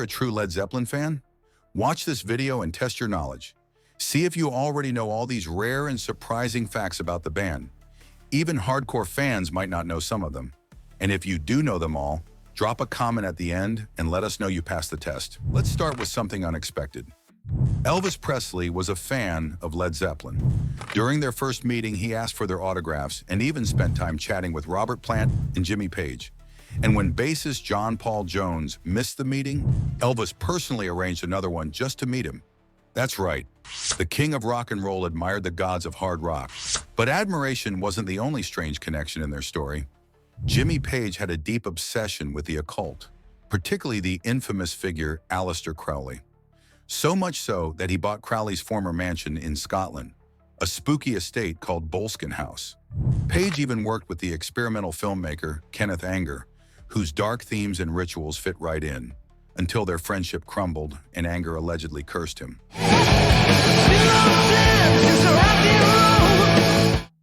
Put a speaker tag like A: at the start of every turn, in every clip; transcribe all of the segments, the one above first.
A: a true Led Zeppelin fan? Watch this video and test your knowledge. See if you already know all these rare and surprising facts about the band. Even hardcore fans might not know some of them. And if you do know them all, drop a comment at the end and let us know you passed the test. Let's start with something unexpected. Elvis Presley was a fan of Led Zeppelin. During their first meeting, he asked for their autographs and even spent time chatting with Robert Plant and Jimmy Page. And when bassist John Paul Jones missed the meeting, Elvis personally arranged another one just to meet him. That's right, the king of rock and roll admired the gods of hard rock. But admiration wasn't the only strange connection in their story. Jimmy Page had a deep obsession with the occult, particularly the infamous figure Aleister Crowley. So much so that he bought Crowley's former mansion in Scotland, a spooky estate called Boleskine House. Page even worked with the experimental filmmaker Kenneth Anger, whose dark themes and rituals fit right in, until their friendship crumbled and Anger allegedly cursed him.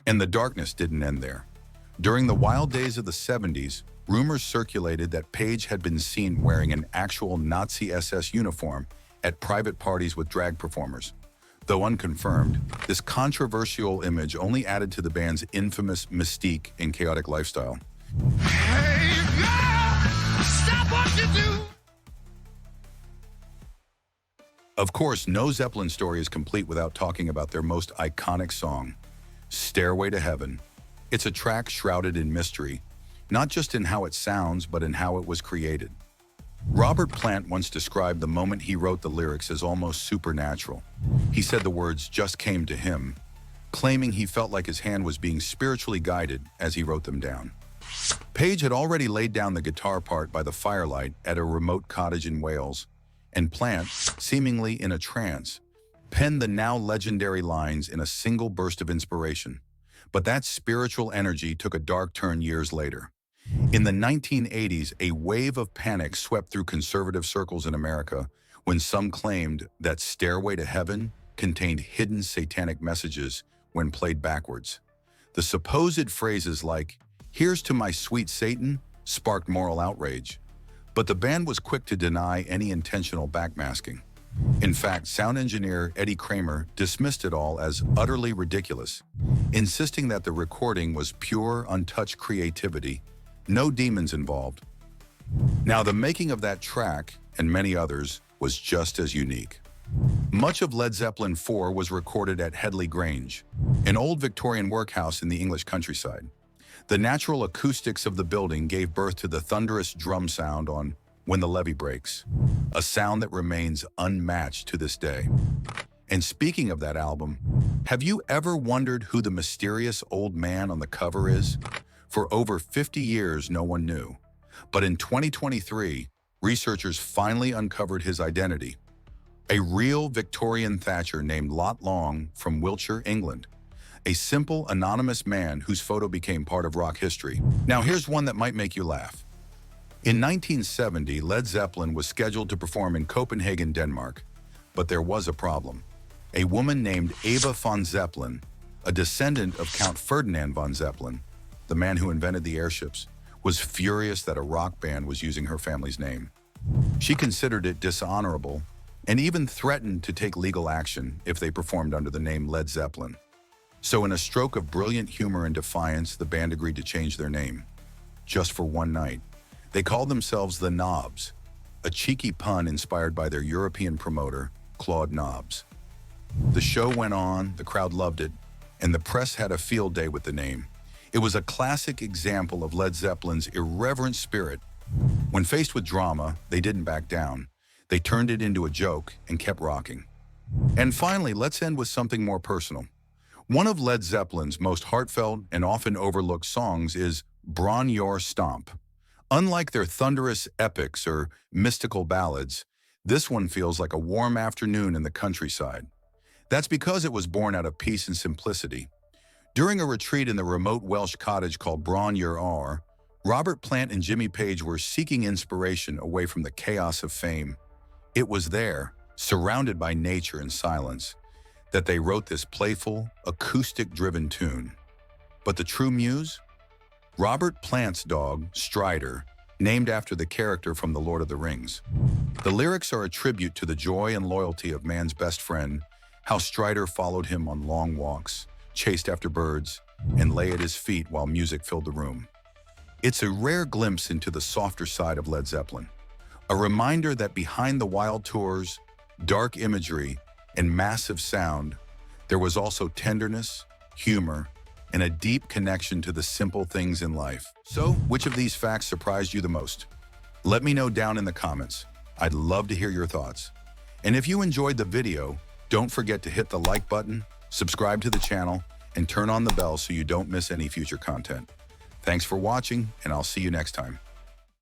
A: And the darkness didn't end there. During the wild days of the 70s, rumors circulated that Page had been seen wearing an actual Nazi SS uniform at private parties with drag performers. Though unconfirmed, this controversial image only added to the band's infamous mystique and chaotic lifestyle. Hey, girl, stop what you do. Of course, no Zeppelin story is complete without talking about their most iconic song, Stairway to Heaven. It's a track shrouded in mystery, not just in how it sounds, but in how it was created. Robert Plant once described the moment he wrote the lyrics as almost supernatural. He said the words just came to him, claiming he felt like his hand was being spiritually guided as he wrote them down. Page had already laid down the guitar part by the firelight at a remote cottage in Wales, and Plant, seemingly in a trance, penned the now legendary lines in a single burst of inspiration. But that spiritual energy took a dark turn years later. In the 1980s, a wave of panic swept through conservative circles in America when some claimed that Stairway to Heaven contained hidden satanic messages when played backwards. The supposed phrases like, "Here's to my sweet Satan," sparked moral outrage. But the band was quick to deny any intentional backmasking. In fact, sound engineer Eddie Kramer dismissed it all as utterly ridiculous, insisting that the recording was pure, untouched creativity, no demons involved. Now, the making of that track, and many others, was just as unique. Much of Led Zeppelin IV was recorded at Headley Grange, an old Victorian workhouse in the English countryside. The natural acoustics of the building gave birth to the thunderous drum sound on When the Levee Breaks, a sound that remains unmatched to this day. And speaking of that album, have you ever wondered who the mysterious old man on the cover is? For over 50 years, no one knew. But in 2023, researchers finally uncovered his identity. A real Victorian Thatcher named Lot Long from Wiltshire, England. A simple, anonymous man whose photo became part of rock history. Now here's one that might make you laugh. In 1970, Led Zeppelin was scheduled to perform in Copenhagen, Denmark. But there was a problem. A woman named Eva von Zeppelin, a descendant of Count Ferdinand von Zeppelin, the man who invented the airships, was furious that a rock band was using her family's name. She considered it dishonorable and even threatened to take legal action if they performed under the name Led Zeppelin. So in a stroke of brilliant humor and defiance, the band agreed to change their name, just for one night. They called themselves the Nobs, a cheeky pun inspired by their European promoter, Claude Nobs. The show went on, the crowd loved it, and the press had a field day with the name. It was a classic example of Led Zeppelin's irreverent spirit. When faced with drama, they didn't back down. They turned it into a joke and kept rocking. And finally, let's end with something more personal. One of Led Zeppelin's most heartfelt and often overlooked songs is Bron Your Stomp. Unlike their thunderous epics or mystical ballads, this one feels like a warm afternoon in the countryside. That's because it was born out of peace and simplicity. During a retreat in the remote Welsh cottage called Bron Your Ar, Robert Plant and Jimmy Page were seeking inspiration away from the chaos of fame. It was there, surrounded by nature and silence, that they wrote this playful, acoustic-driven tune. But the true muse? Robert Plant's dog, Strider, named after the character from The Lord of the Rings. The lyrics are a tribute to the joy and loyalty of man's best friend, how Strider followed him on long walks, chased after birds, and lay at his feet while music filled the room. It's a rare glimpse into the softer side of Led Zeppelin, a reminder that behind the wild tours, dark imagery, and massive sound, there was also tenderness, humor, and a deep connection to the simple things in life. So, which of these facts surprised you the most? Let me know down in the comments. I'd love to hear your thoughts. And if you enjoyed the video, don't forget to hit the like button, subscribe to the channel, and turn on the bell so you don't miss any future content. Thanks for watching, and I'll see you next time.